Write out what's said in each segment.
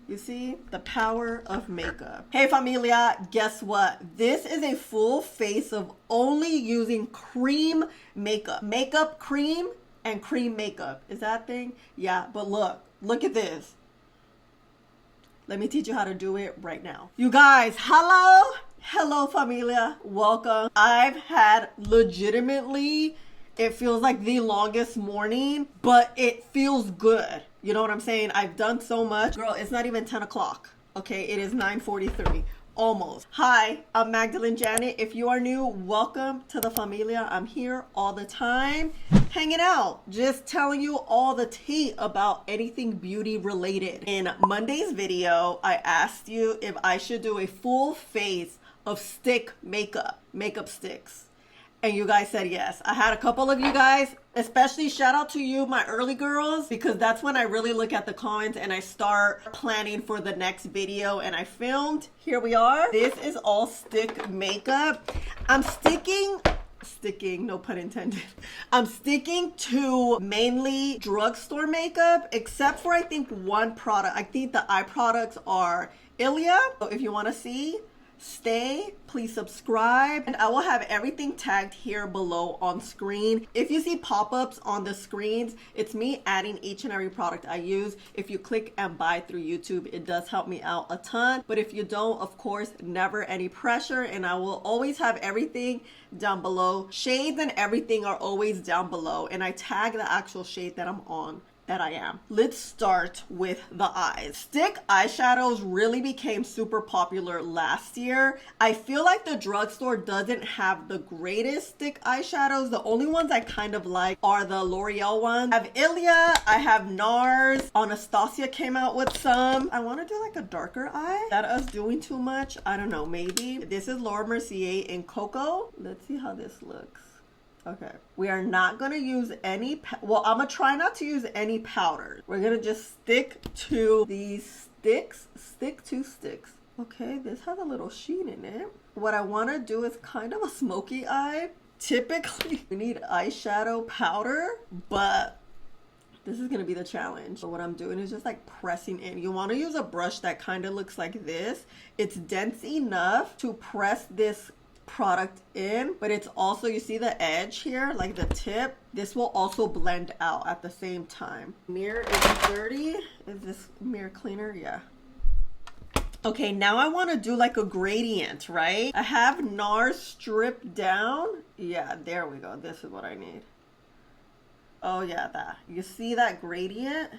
You see the power of makeup. Hey Familia, guess what? This is a full face of only using cream makeup. Makeup cream and cream makeup. Is that a thing? Yeah, but look at this. Let me teach you how to do it right now. You guys, hello Familia, welcome. I've had legitimately, it feels like the longest morning, but it feels good. You know what I'm saying? I've done so much. Girl, it's not even 10 o'clock. Okay, it is 9:43. Almost. Hi, I'm Magdalene Janet. If you are new, welcome to the Familia. I'm here all the time, hanging out, just telling you all the tea about anything beauty related. In Monday's video, I asked you if I should do a full face of stick makeup sticks. And you guys said yes. I had a couple of you guys, especially shout out to you, my early girls, because that's when I really look at the comments and I start planning for the next video. And I filmed, here we are. This is all stick makeup. I'm sticking, no pun intended. I'm sticking to mainly drugstore makeup, except for I think one product. I think the eye products are Ilia. So if you want to see, stay, please subscribe, and I will have everything tagged here below on screen. If you see pop-ups on the screens, it's me adding each and every product I use. If you click and buy through YouTube, it does help me out a ton, but if you don't, of course, never any pressure, and I will always have everything down below. Shades and everything are always down below, and I tag the actual shade that I'm on. That I am. Let's start with the eyes. Stick eyeshadows really became super popular last year. I feel like the drugstore doesn't have the greatest stick eyeshadows. The only ones I kind of like are the L'Oreal ones. I have Ilia, I have NARS. Anastasia came out with some. I want to do like a darker eye. Is that us doing too much? I don't know, maybe. This is Laura Mercier in Cocoa. Let's see how this looks. Okay, we are not going to use any, well, I'm going to try not to use any powders. We're going to just stick to these sticks, Okay, this has a little sheen in it. What I want to do is kind of a smoky eye. Typically, we need eyeshadow powder, but this is going to be the challenge. So what I'm doing is just like pressing in. You want to use a brush that kind of looks like this. It's dense enough to press this product in, but it's also, you see the edge here, like the tip, this will also blend out at the same time. Mirror is dirty. Is this mirror cleaner? Yeah. Okay, now I want to do like a gradient, right? I have NARS stripped down. Yeah, there we go. This is what I need. Oh yeah, that. You see that gradient?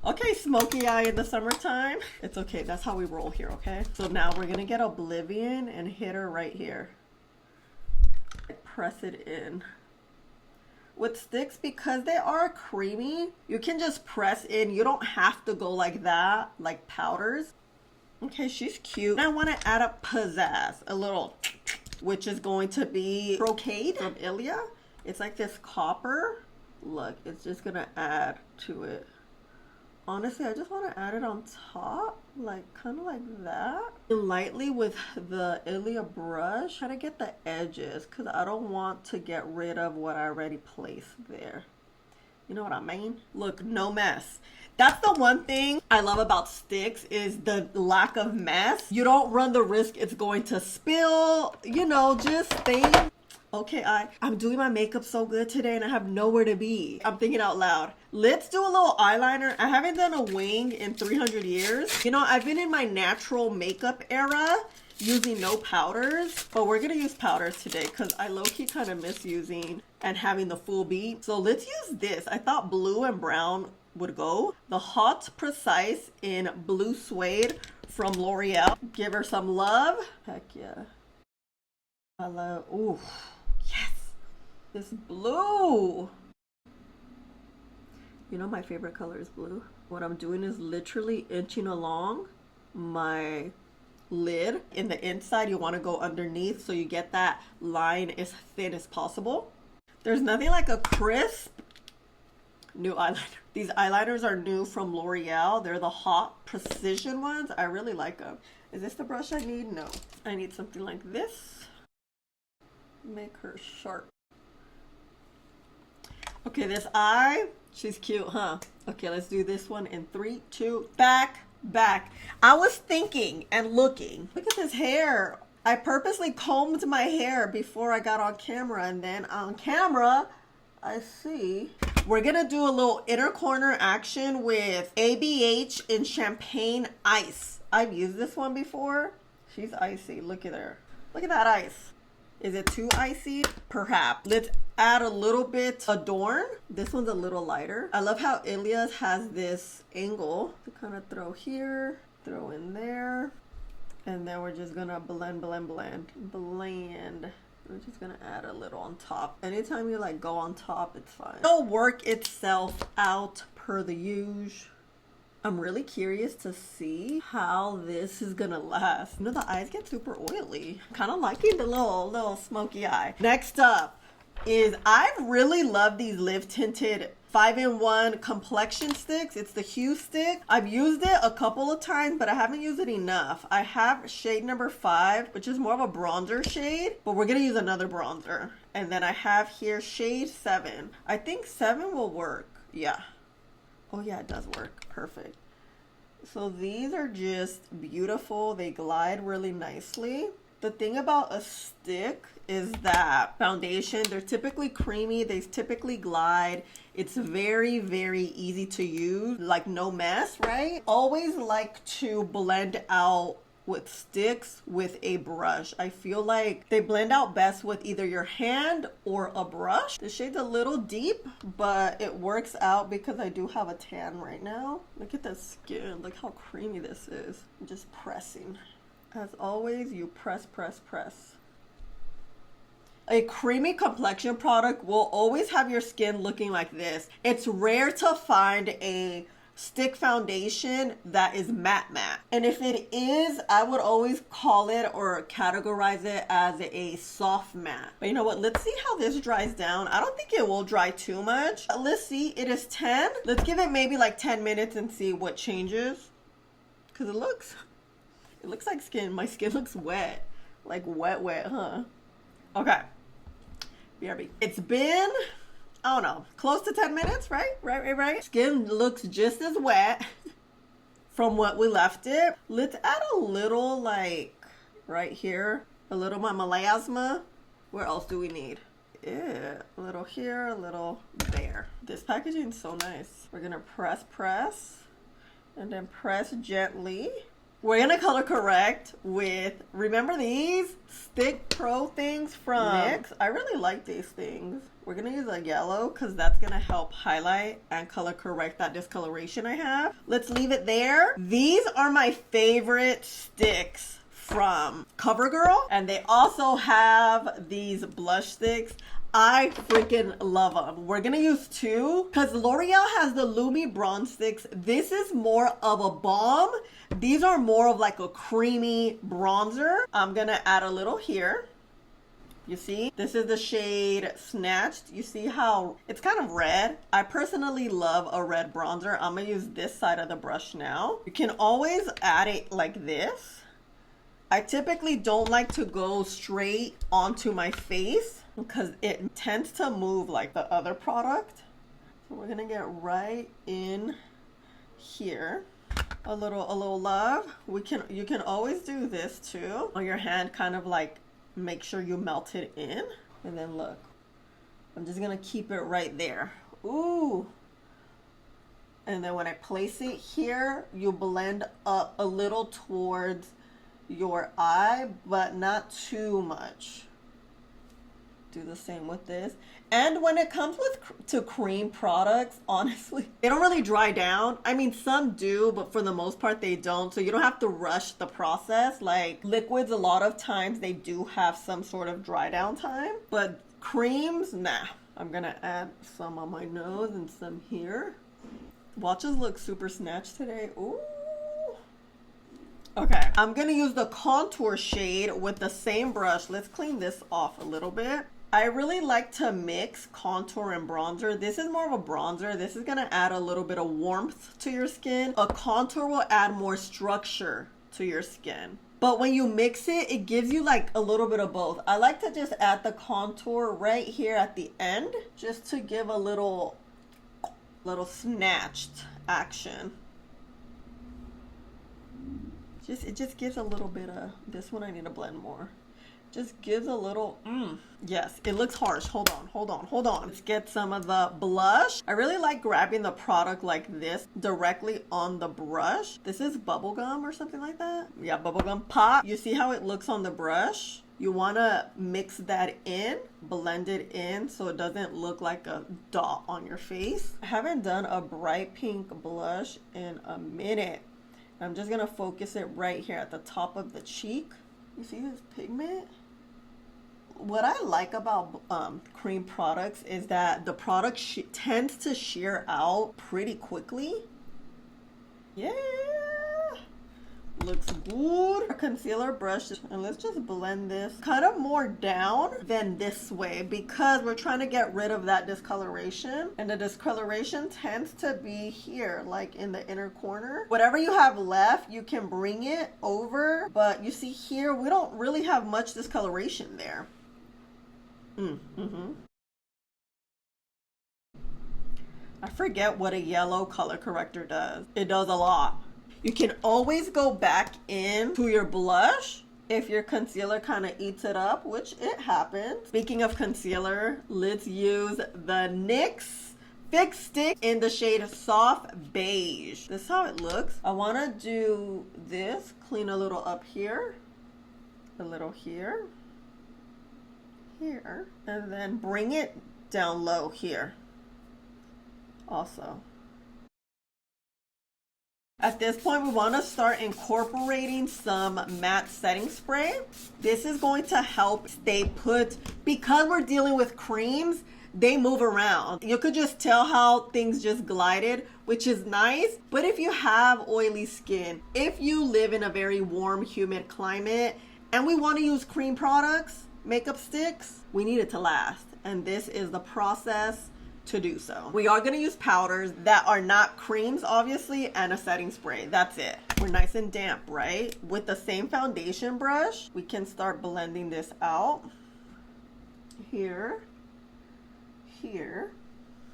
Okay, smoky eye in the summertime. It's okay, that's how we roll here, okay? So now we're gonna get Oblivion and hit her right here. Press it in. With sticks, because they are creamy, you can just press in. You don't have to go like that, like powders. Okay, she's cute. And I wanna add a pizzazz, a little, which is going to be Brocade from Ilia. It's like this copper. Look, it's just gonna add to it. Honestly, I just want to add it on top, like kind of like that. Lightly with the Ilia brush, try to get the edges because I don't want to get rid of what I already placed there. You know what I mean? Look, no mess. That's the one thing I love about sticks is the lack of mess. You don't run the risk it's going to spill, you know, just things. Okay, I'm doing my makeup so good today and I have nowhere to be. I'm thinking out loud. Let's do a little eyeliner. I haven't done a wing in 300 years. You know, I've been in my natural makeup era using no powders, but we're gonna use powders today because I low-key kind of miss using and having the full beat. So let's use this. I thought blue and brown would go. The Hot Precise in Blue Suede from L'Oreal. Give her some love. Heck yeah. Hello. Ooh. Yes, this blue. You know my favorite color is blue. What I'm doing is literally inching along my lid. In the inside, you want to go underneath so you get that line as thin as possible. There's nothing like a crisp new eyeliner. These eyeliners are new from L'Oreal. They're the Hot Precision ones. I really like them. Is this the brush I need? No. I need something like this. Make her sharp. Okay, this eye She's cute, huh? Okay, let's do this one in 3, 2, back. I was thinking and looking. Look at this hair. I purposely combed my hair before I got on camera, and then on camera, I see. We're gonna do a little inner corner action with ABH in Champagne Ice. I've used this one before. She's icy. Look at her. Look at that ice. Is it too icy? Perhaps. Let's add a little bit Adorn. This one's a little lighter. I love how Ilia's has this angle to kind of throw here, throw in there. And then we're just gonna blend. We're just gonna add a little on top. Anytime you like go on top, it's fine. It'll work itself out per the usual. I'm really curious to see how this is gonna last. You know, the eyes get super oily. Kind of liking the little smoky eye. Next up is, I really love these live tinted 5-in-1 complexion sticks. It's the Hue stick. I've used it a couple of times, but I haven't used it enough. I have shade number 5, which is more of a bronzer shade, but we're gonna use another bronzer. And then I have here shade 7. I think 7 will work. Yeah. Oh yeah, it does work. Perfect. So these are just beautiful. They glide really nicely. The thing about a stick is that foundation, they're typically creamy, they typically glide. It's very, very easy to use, like no mess, right? Always like to blend out with sticks with a brush. I feel like they blend out best with either your hand or a brush. The shade's a little deep, but it works out because I do have a tan right now. Look at the skin, look how creamy this is. I'm just pressing. As always, you press. A creamy complexion product will always have your skin looking like this. It's rare to find a stick foundation that is matte. And if it is, I would always call it or categorize it as a soft matte. But you know what? Let's see how this dries down. I don't think it will dry too much. Let's see. It is 10. Let's give it maybe like 10 minutes and see what changes. Because it looks like skin. My skin looks wet. Like wet, huh? Okay. BRB. It's been, I don't know, close to 10 minutes, right? Right. Skin looks just as wet from what we left it. Let's add a little, like, right here. A little melasma. Where else do we need? Yeah, a little here, a little there. This packaging is so nice. We're gonna press, and then press gently. We're gonna color correct with, remember these Stick Pro things from NYX? I really like these things. We're gonna use a yellow because that's gonna help highlight and color correct that discoloration I have. Let's leave it there. These are my favorite sticks from Covergirl, and they also have these blush sticks. I freaking love them. We're gonna use 2 because L'Oreal has the Lumi bronze sticks. This is more of a balm. These are more of like a creamy bronzer. I'm gonna add a little here. You see, this is the shade Snatched. You see how it's kind of red. I personally love a red bronzer. I'm gonna use this side of the brush now. You can always add it like this. I typically don't like to go straight onto my face because it tends to move like the other product. So we're gonna get right in here. A little love. You can always do this too. On your hand, kind of like make sure you melt it in. And then look, I'm just gonna keep it right there. Ooh. And then when I place it here, you blend up a little towards your eye, but not too much. Do the same with this. And when it comes to cream products, honestly, they don't really dry down. I mean, some do, but for the most part, they don't. So you don't have to rush the process. Like liquids, a lot of times they do have some sort of dry down time, but creams, nah. I'm gonna add some on my nose and some here. Watches look super snatched today. Ooh. Okay, I'm gonna use the contour shade with the same brush. Let's clean this off a little bit. I really like to mix contour and bronzer. This is more of a bronzer. This is gonna add a little bit of warmth to your skin. A contour will add more structure to your skin. But when you mix it, it gives you like a little bit of both. I like to just add the contour right here at the end, just to give a little Little snatched action. It just gives a little bit of, this one I need to blend more. Just gives a little, yes, it looks harsh. Hold on. Let's get some of the blush. I really like grabbing the product like this directly on the brush. This is bubblegum or something like that. Yeah, bubblegum pop. You see how it looks on the brush? You want to mix that in, blend it in so it doesn't look like a dot on your face. I haven't done a bright pink blush in a minute. I'm just going to focus it right here at the top of the cheek. You see this pigment? What I like about cream products is that the product tends to sheer out pretty quickly. Yeah, looks good. A concealer brush, and let's just blend this kind of more down than this way because we're trying to get rid of that discoloration, and the discoloration tends to be here, like in the inner corner. Whatever you have left, you can bring it over, but you see here we don't really have much discoloration there. I forget what a yellow color corrector does. It does a lot. You can always go back in to your blush if your concealer kind of eats it up, which it happens. Speaking of concealer, let's use the NYX Fix Stick in the shade Soft Beige. This is how it looks. I want to do this, clean a little up here, a little here, here, and then bring it down low here also. At this point, we want to start incorporating some matte setting spray. This is going to help stay put. Because we're dealing with creams, they move around. You could just tell how things just glided, which is nice. But if you have oily skin, if you live in a very warm, humid climate, and we want to use cream products, makeup sticks, we need it to last. And this is the process to do so. We are going to use powders that are not creams, obviously, and a setting spray. That's it. We're nice and damp, right? With the same foundation brush, we can start blending this out. Here, here.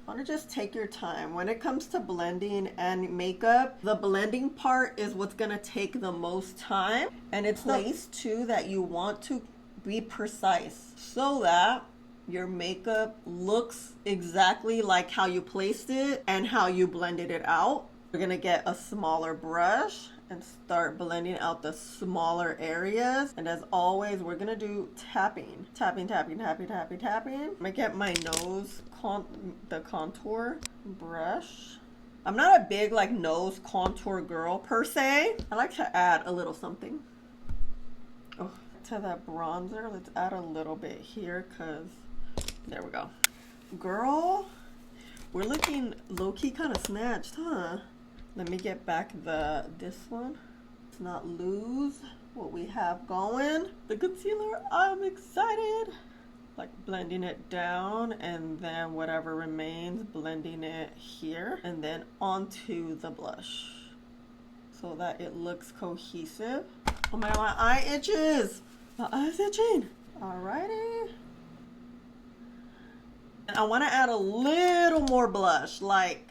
I want to just take your time. When it comes to blending and makeup, the blending part is what's going to take the most time. And it's the place too that you want to be precise so that your makeup looks exactly like how you placed it and how you blended it out. We're gonna get a smaller brush and start blending out the smaller areas. And as always, we're gonna do tapping. Tapping, tapping, tapping, tapping, tapping. I'm gonna get my nose, the contour brush. I'm not a big like nose contour girl per se. I like to add a little something. Oh, to that bronzer, let's add a little bit here because there we go. Girl, we're looking low-key kind of snatched, huh? Let me get back this one. Let's not lose what we have going. The concealer, I'm excited. Like blending it down and then whatever remains, blending it here and then onto the blush so that it looks cohesive. Oh my God, my eye itches. My eye's itching. Alrighty. And I want to add a little more blush, like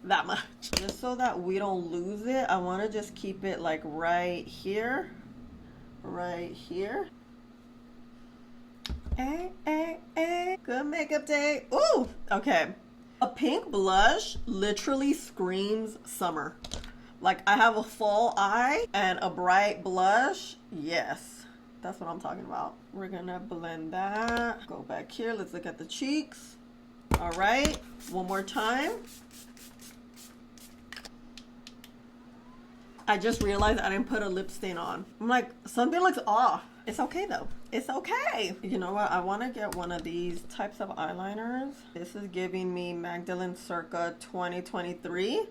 that much. Just so that we don't lose it, I want to just keep it like right here. Right here. Hey, hey, hey. Good makeup day. Ooh, okay. A pink blush literally screams summer. Like I have a fall eye and a bright blush. Yes. That's what I'm talking about. We're gonna blend that. Go back here. Let's look at the cheeks. All right. One more time. I just realized I didn't put a lip stain on. I'm like, something looks off. It's okay though. It's okay. You know what? I want to get one of these types of eyeliners. This is giving me Magdalene Circa 2023.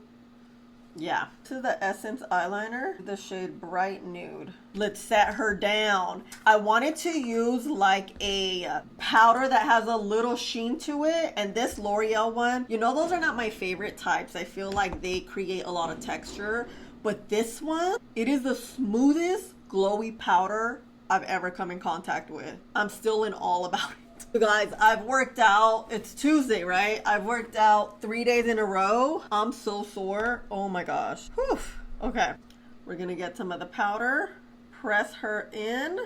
Yeah, to the Essence eyeliner, the shade Bright Nude. Let's set her down. I wanted to use like a powder that has a little sheen to it, and this L'Oreal one, you know, those are not my favorite types. I feel like they create a lot of texture, but this one, it is the smoothest glowy powder I've ever come in contact with. I'm still in awe about it. You guys, I've worked out. It's Tuesday, right? I've worked out 3 days in a row. I'm so sore. Oh my gosh. Whew. Okay. We're gonna get some of the powder. Press her in.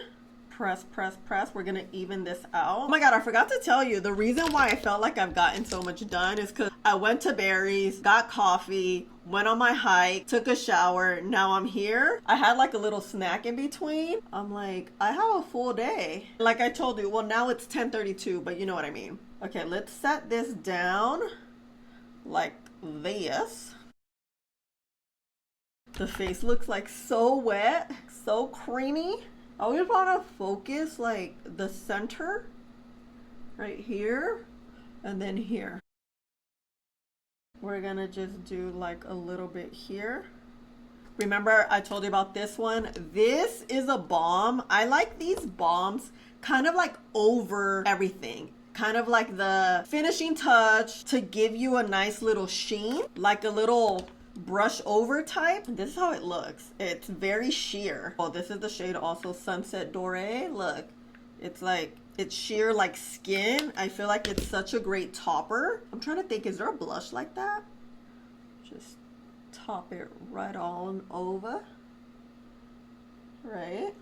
Press, press, press. We're gonna even this out. Oh my god, I forgot to tell you, the reason why I felt like I've gotten so much done is because I went to Barry's, got coffee, went on my hike, took a shower. Now I'm here. I had like a little snack in between. I'm like, I have a full day. Like I told you, well, now it's 10:32, but you know what I mean. Okay, let's set this down like this. The face looks like so wet, so creamy. I always want to focus like the center right here and then here. We're gonna just do like a little bit here. Remember I told you about this one? This is a balm. I like these balms kind of like over everything. Kind of like the finishing touch to give you a nice little sheen, like a little brush over type. This is how it looks. It's very sheer. Oh, this is the shade also, Sunset Doré. Look, it's like, it's sheer like skin. I feel like it's such a great topper. I'm trying to think, is there a blush like that? Just top it right on over. Right?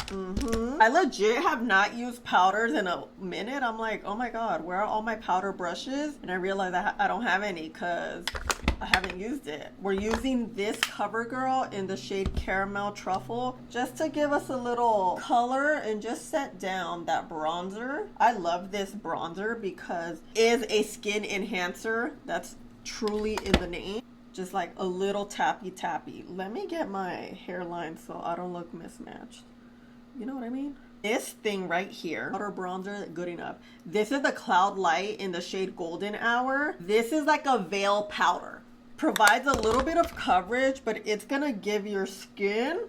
I legit have not used powders in a minute. I'm like, oh my god, where are all my powder brushes? And I realized I don't have any because I haven't used it. We're using this Covergirl in the shade Caramel Truffle just to give us a little color and just set down that bronzer. I love this bronzer because it is a skin enhancer. That's truly in the name. Just like a little tappy tappy. Let me get my hairline so I don't look mismatched. You know what I mean? This thing right here, powder bronzer, good enough. This is the Cloud Light in the shade Golden Hour. This is like a veil powder. Provides a little bit of coverage, but it's gonna give your skin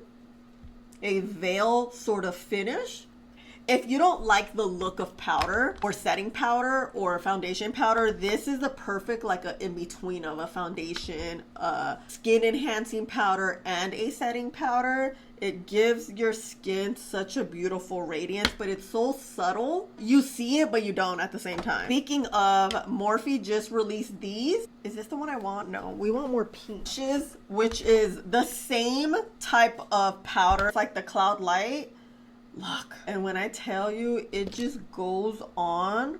a veil sort of finish. If you don't like the look of powder or setting powder or foundation powder, this is the perfect like a in-between of a foundation, skin enhancing powder and a setting powder. It gives your skin such a beautiful radiance, but it's so subtle. You see it, but you don't at the same time. Speaking of, Morphe just released these. Is this the one I want? No, we want more peaches, which is the same type of powder. It's like the Cloud Light. Look, and when I tell you, it just goes on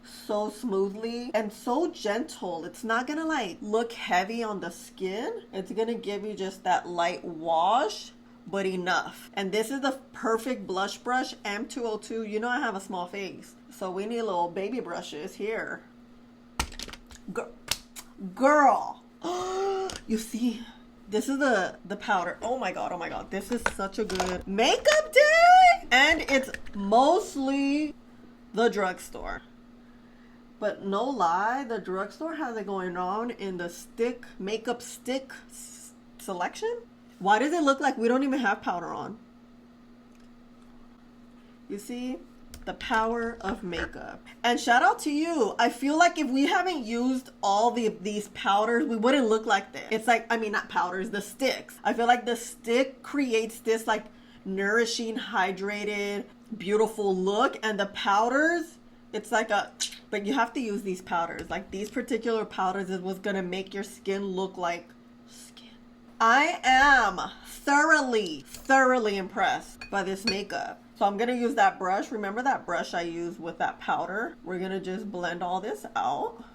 so smoothly and so gentle. It's not gonna like look heavy on the skin. It's gonna give you just that light wash, but enough. And this is the perfect blush brush, M202. You know I have a small face, so we need little baby brushes here. Girl, you see? This is the powder. Oh my god, oh my god. This is such a good makeup day. And it's mostly the drugstore. But no lie, the drugstore has it going on in the makeup stick selection. Why does it look like we don't even have powder on? You see? The power of makeup. And shout out to you. I feel like if we haven't used all these powders, we wouldn't look like this. It's like, I mean, not powders, the sticks. I feel like the stick creates this like nourishing, hydrated, beautiful look. And the powders, it's like but you have to use these powders. Like these particular powders is what's gonna make your skin look like skin. I am thoroughly impressed by this makeup. So I'm gonna use that brush. Remember that brush I used with that powder? We're gonna just blend all this out.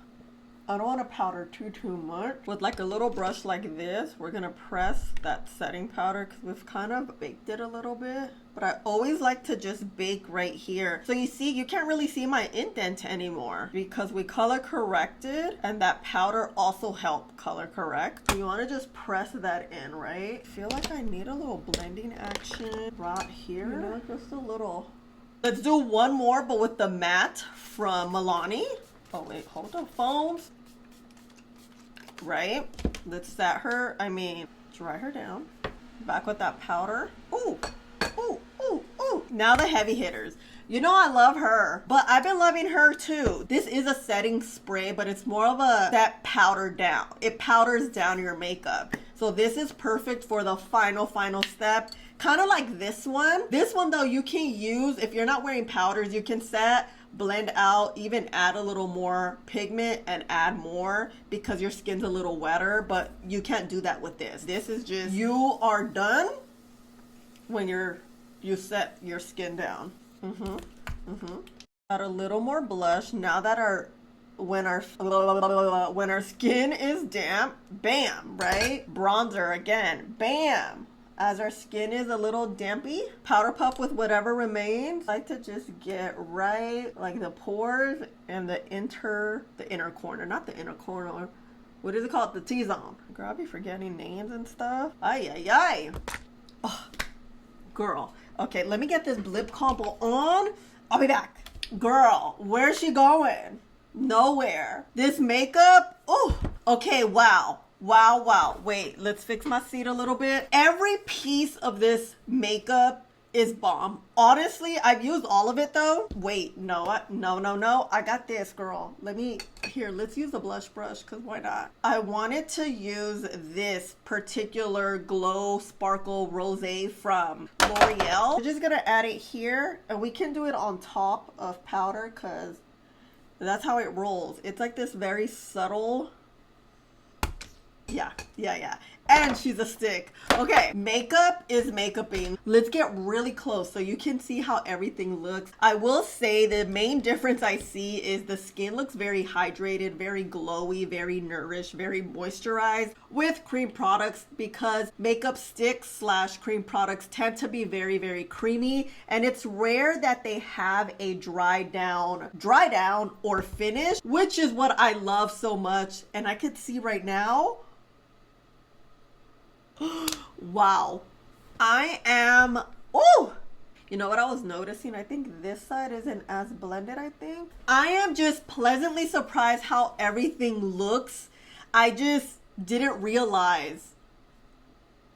I don't want to powder too much. With like a little brush like this, we're gonna press that setting powder because we've kind of baked it a little bit. But I always like to just bake right here. So you see, you can't really see my indent anymore because we color corrected and that powder also helped color correct. So you want to just press that in, right? I feel like I need a little blending action right here. You know, just a little. Let's do one more, but with the matte from Milani. Oh wait, hold the phones. Right? Let's set her, dry her down. Back with that powder. Ooh. Now the heavy hitters. You know I love her, but I've been loving her too. This is a setting spray, but it's more of a set powder down. It powders down your makeup. So this is perfect for the final step. Kind of like this one. This one though, you can use, if you're not wearing powders, you can set, blend out, even add a little more pigment and add more because your skin's a little wetter, but you can't do that with this. This is just, you are done when you set your skin down. Got a little more blush now that when our skin is damp, bam, right? Bronzer again, bam. As our skin is a little dampy, powder puff with whatever remains. I like to just get right, like the pores and the inner corner, not the inner corner. What is it called? The T-zone. Girl, I'll be forgetting names and stuff. Ay, ay, ay. Oh, girl. Okay, let me get this lip combo on. I'll be back. Girl, where's she going? Nowhere. This makeup, oh, okay, wow. Wow. Wait, let's fix my seat a little bit. Every piece of this makeup is bomb. Honestly, I've used all of it though. Wait, no. I got this, girl. Let's use a blush brush, because why not? I wanted to use this particular Glow Sparkle Rosé from L'Oreal. I'm just gonna add it here, and we can do it on top of powder, because that's how it rolls. It's like this very subtle. Yeah. And she's a stick. Okay, makeup is makeuping. Let's get really close so you can see how everything looks. I will say the main difference I see is the skin looks very hydrated, very glowy, very nourished, very moisturized with cream products, because makeup sticks / cream products tend to be very, very creamy, and it's rare that they have a dry down or finish, which is what I love so much. And I could see right now, wow, I am, oh, you know what I was noticing? I think this side isn't as blended, I think. I am just pleasantly surprised how everything looks. I just didn't realize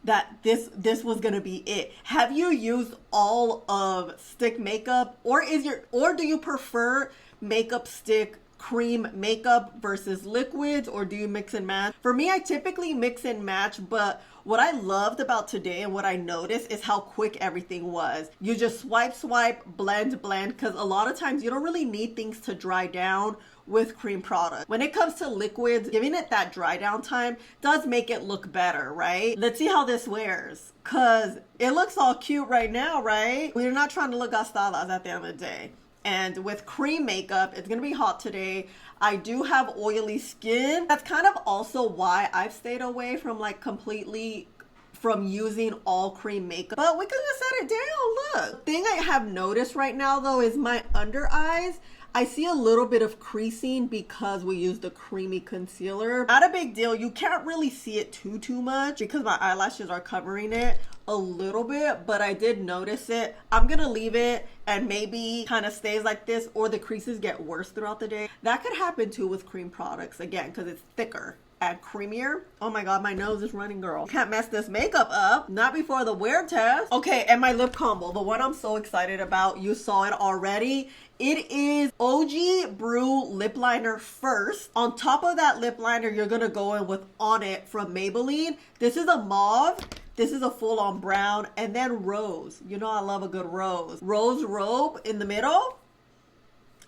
that this was gonna be it. Have you used all of stick makeup, or do you prefer makeup stick cream makeup versus liquids, or do you mix and match? For me, I typically mix and match, but what I loved about today and what I noticed is how quick everything was. You just swipe, blend, because a lot of times you don't really need things to dry down with cream product. When it comes to liquids, giving it that dry down time does make it look better, right? Let's see how this wears, because it looks all cute right now, right? We're not trying to look gastadas at the end of the day. And with cream makeup, it's gonna be hot today. I do have oily skin. That's kind of also why I've stayed away from completely from using all cream makeup. But we could just set it down, look. The thing I have noticed right now though is my under eyes. I see a little bit of creasing because we used the creamy concealer. Not a big deal. You can't really see it too much because my eyelashes are covering it a little bit, but I did notice it. I'm gonna leave it and maybe kind of stays like this, or the creases get worse throughout the day. That could happen too with cream products, again, because it's thicker and creamier. Oh my god, my nose is running, girl. Can't mess this makeup up, not before the wear test. Okay, and my lip combo, the one I'm so excited about, you saw it already. It is OG Brew lip liner first. On top of that lip liner, you're gonna go in with On It from Maybelline. This is a mauve. This is a full-on brown, and then rose. You know I love a good rose. Rose robe in the middle.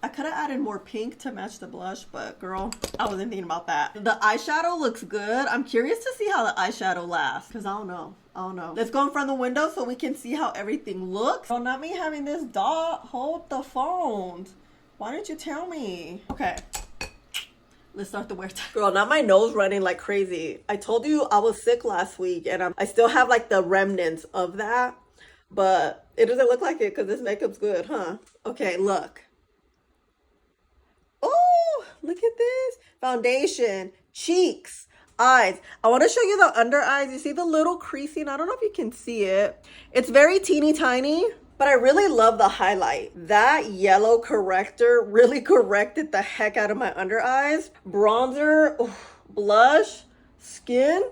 I could have added more pink to match the blush, but girl, I wasn't thinking about that. The eyeshadow looks good. I'm curious to see how the eyeshadow lasts, because I don't know. Let's go in front of the window so we can see how everything looks. Oh, not me having this dot. Hold the phone. Why didn't you tell me? Okay. Let's start the wear test. Girl, not my nose running like crazy. I told you I was sick last week, and I still have the remnants of that, but it doesn't look like it because this makeup's good, huh? Okay, look. Oh, look at this. Foundation, cheeks, eyes. I want to show you the under eyes. You see the little creasing? I don't know if you can see it. It's very teeny tiny. But I really love the highlight. That yellow corrector really corrected the heck out of my under eyes. Bronzer, blush, skin.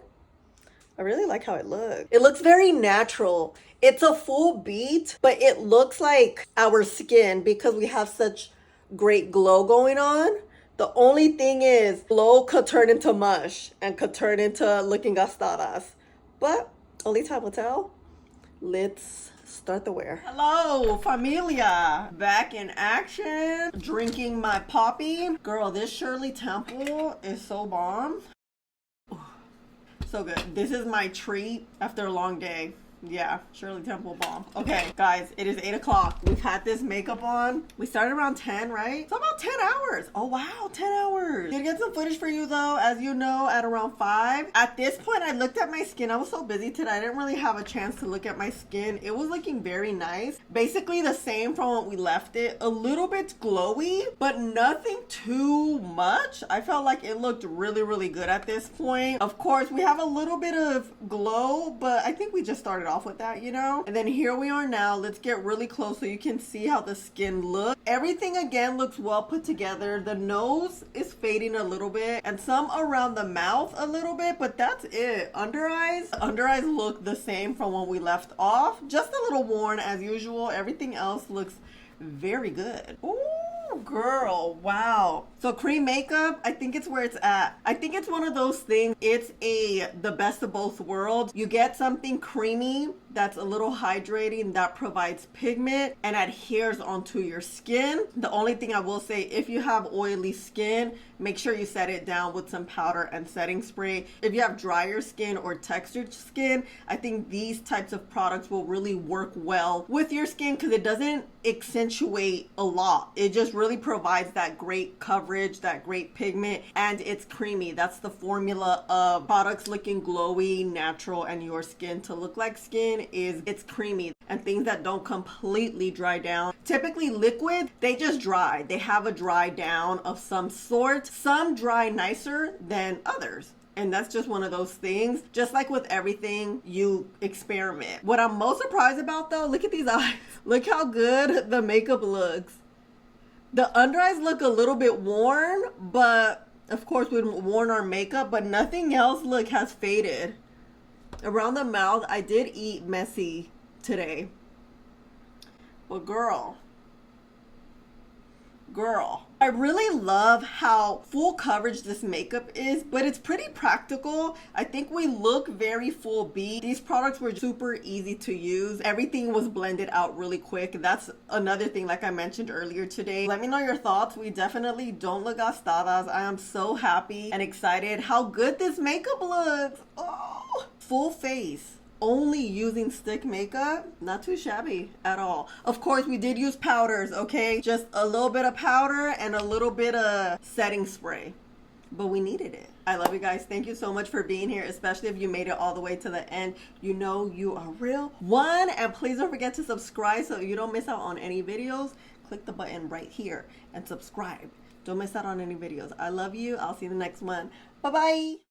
I really like how it looks. It looks very natural. It's a full beat, but it looks like our skin because we have such great glow going on. The only thing is, glow could turn into mush and could turn into looking gastadas. But only time will tell. let's start the wear. Hello, Familia. Back in action. Drinking my poppy. Girl, this Shirley Temple is so bomb. So good. This is my treat after a long day. Yeah, Shirley Temple bomb. Okay, guys, it is 8 o'clock. We've had this makeup on. We started around 10, right? So about 10 hours. Oh, wow, 10 hours. Did get some footage for you, though, as you know, at around 5. At this point, I looked at my skin. I was so busy today. I didn't really have a chance to look at my skin. It was looking very nice. Basically the same from what we left it. A little bit glowy, but nothing too much. I felt like it looked really, really good at this point. Of course, we have a little bit of glow, but I think we just started off with that, you know. And then here we are now. Let's get really close so you can see how the skin looks. Everything again looks well put together. The nose is fading a little bit and some around the mouth a little bit, but that's it. Under eyes look the same from when we left off, just a little worn as usual. Everything else looks very good. Ooh, girl, wow. So cream makeup, I think it's where it's at. I think it's one of those things, it's the best of both worlds. You get something creamy that's a little hydrating, that provides pigment and adheres onto your skin. The only thing I will say, if you have oily skin, make sure you set it down with some powder and setting spray. If you have drier skin or textured skin, I think these types of products will really work well with your skin because it doesn't accentuate a lot. It just really provides that great coverage, that great pigment, and it's creamy. That's the formula of products looking glowy, natural, and your skin to look like skin is it's creamy. And things that don't completely dry down. Typically liquid, they just dry. They have a dry down of some sort. Some dry nicer than others. And that's just one of those things. Just like with everything, you experiment. What I'm most surprised about though, look at these eyes. Look how good the makeup looks. The under eyes look a little bit worn, but of course we've worn our makeup, but nothing else has faded. Around the mouth, I did eat messy today. But girl, I really love how full coverage this makeup is, but it's pretty practical. I think we look very full beat. These products were super easy to use. Everything was blended out really quick. That's another thing, like I mentioned earlier today. Let me know your thoughts. We definitely don't look gastadas. I am so happy and excited how good this makeup looks. Oh, full face. Only using stick makeup, not too shabby at all. Of course, we did use powders, okay? Just a little bit of powder and a little bit of setting spray, but we needed it. I love you guys. Thank you so much for being here, especially if you made it all the way to the end. You know you are real one, and please don't forget to subscribe so you don't miss out on any videos. Click the button right here and subscribe. Don't miss out on any videos. I love you. I'll see you in the next one. Bye-bye.